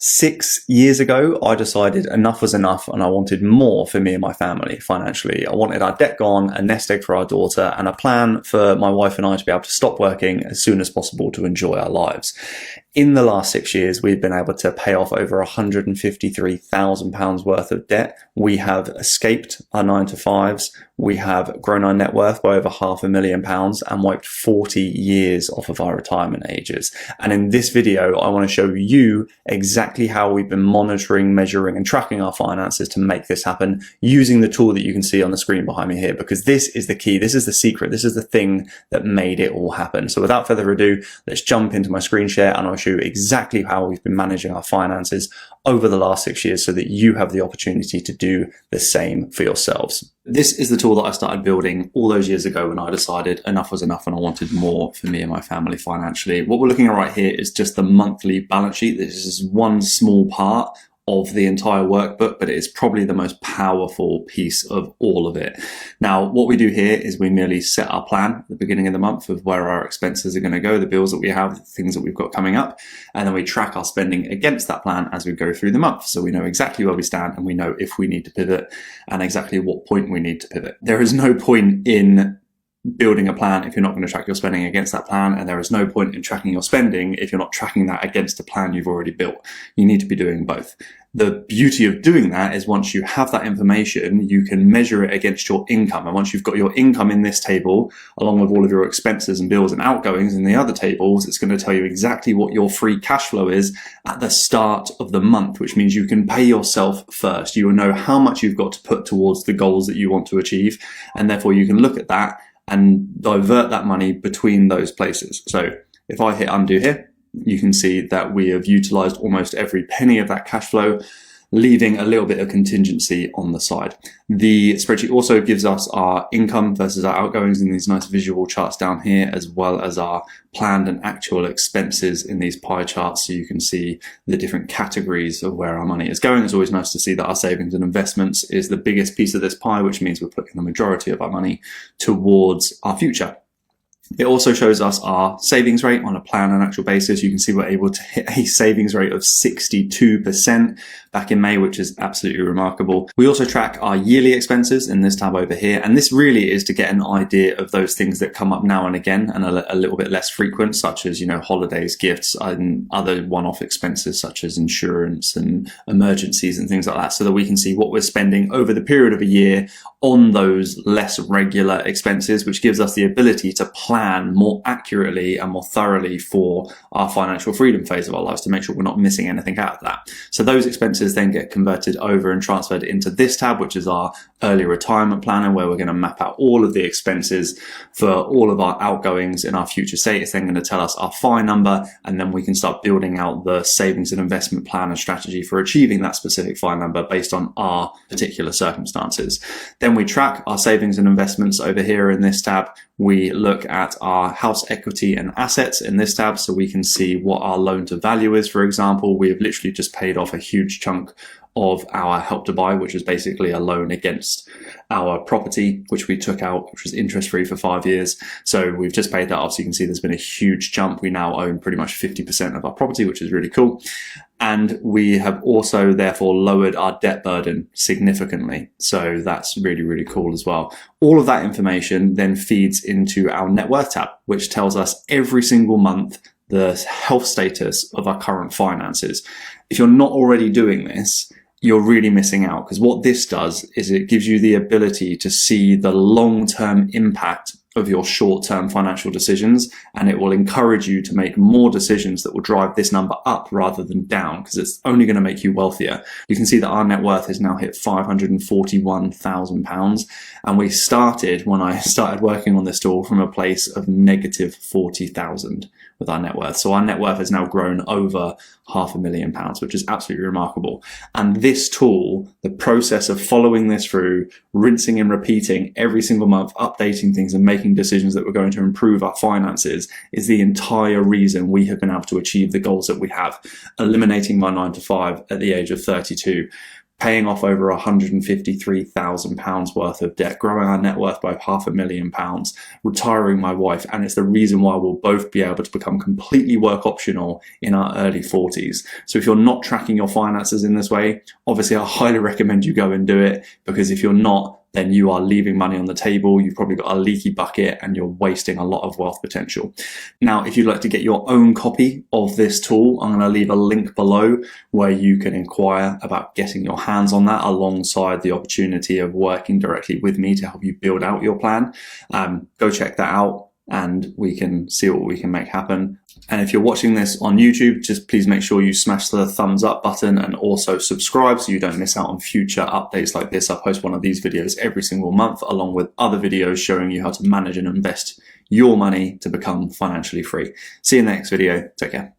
6 years ago, I decided enough was enough and I wanted more for me and my family financially. I wanted our debt gone, a nest egg for our daughter, and a plan for my wife and I to be able to stop working as soon as possible to enjoy our lives. In the last 6 years, we've been able to pay off over £153,000 worth of debt. We have escaped our 9-to-5s. We have grown our net worth by over £500,000 and wiped 40 years off of our retirement ages. And in this video, I want to show you exactly how we've been monitoring, measuring, and tracking our finances to make this happen using the tool that you can see on the screen behind me here, because this is the key. This is the secret. This is the thing that made it all happen. So without further ado, let's jump into my screen share and I'll show you exactly how we've been managing our finances over the last 6 years so that you have the opportunity to do the same for yourselves. This is the tool that I started building all those years ago when I decided enough was enough and I wanted more for me and my family financially. What we're looking at right here is just the monthly balance sheet. This is one small part of the entire workbook, but it is probably the most powerful piece of all of it. Now, what we do here is we merely set our plan at the beginning of the month of where our expenses are going to go, the bills that we have, the things that we've got coming up, and then we track our spending against that plan as we go through the month. So we know exactly where we stand and we know if we need to pivot and exactly what point we need to pivot. There is no point in building a plan if you're not going to track your spending against that plan, and there is no point in tracking your spending if you're not tracking that against a plan you've already built. You need to be doing both. The beauty of doing that is once you have that information, you can measure it against your income. And once you've got your income in this table, along with all of your expenses and bills and outgoings in the other tables, it's going to tell you exactly what your free cash flow is at the start of the month, which means you can pay yourself first. You will know how much you've got to put towards the goals that you want to achieve. And therefore you can look at that and divert that money between those places. So if I hit undo here, you can see that we have utilized almost every penny of that cash flow, leaving a little bit of contingency on the side. The spreadsheet also gives us our income versus our outgoings in these nice visual charts down here, as well as our planned and actual expenses in these pie charts, so you can see the different categories of where our money is going. It's always nice to see that our savings and investments is the biggest piece of this pie, which means we're putting the majority of our money towards our future. It also shows us our savings rate on a plan and actual basis. You can see we're able to hit a savings rate of 62% back in May, which is absolutely remarkable. We also track our yearly expenses in this tab over here. And this really is to get an idea of those things that come up now and again and a little bit less frequent, such as, holidays, gifts, and other one-off expenses such as insurance and emergencies and things like that, so that we can see what we're spending over the period of a year on those less regular expenses, which gives us the ability to plan more accurately and more thoroughly for our financial freedom phase of our lives to make sure we're not missing anything out of that. So those expenses then get converted over and transferred into this tab, which is our early retirement planner, where we're going to map out all of the expenses for all of our outgoings in our future state. It's then going to tell us our FI number, and then we can start building out the savings and investment plan and strategy for achieving that specific FI number based on our particular circumstances. Then we track our savings and investments over here in this tab. We look at our house equity and assets in this tab, so we can see what our loan to value is. For example, we have literally just paid off a huge chunk of our Help to Buy, which is basically a loan against our property, which we took out, which was interest free for 5 years. So we've just paid that off. So you can see there's been a huge jump. We now own pretty much 50% of our property, which is really cool. And we have also therefore lowered our debt burden significantly. So that's really, really cool as well. All of that information then feeds into our net worth tab, which tells us every single month the health status of our current finances. If you're not already doing this, you're really missing out, because what this does is it gives you the ability to see the long-term impact of your short-term financial decisions, and it will encourage you to make more decisions that will drive this number up rather than down, because it's only going to make you wealthier. You can see that our net worth has now hit £541,000, and we started, when I started working on this tool, from a place of negative 40,000 with our net worth. So our net worth has now grown over £500,000, which is absolutely remarkable. And this tool, the process of following this through, rinsing and repeating every single month, updating things and making decisions that were going to improve our finances, is the entire reason we have been able to achieve the goals that we have. Eliminating my 9-to-5 at the age of 32, paying off over £153,000 worth of debt, growing our net worth by £500,000, retiring my wife. And it's the reason why we'll both be able to become completely work optional in our early 40s. So if you're not tracking your finances in this way, obviously I highly recommend you go and do it, because if you're not, then you are leaving money on the table. You've probably got a leaky bucket and you're wasting a lot of wealth potential. Now, if you'd like to get your own copy of this tool, I'm going to leave a link below where you can inquire about getting your hands on that, alongside the opportunity of working directly with me to help you build out your plan. Go check that out and we can see what we can make happen. And if you're watching this on YouTube, just please make sure you smash the thumbs up button and also subscribe so you don't miss out on future updates like this. I post one of these videos every single month, along with other videos showing you how to manage and invest your money to become financially free. See you in the next video. Take care.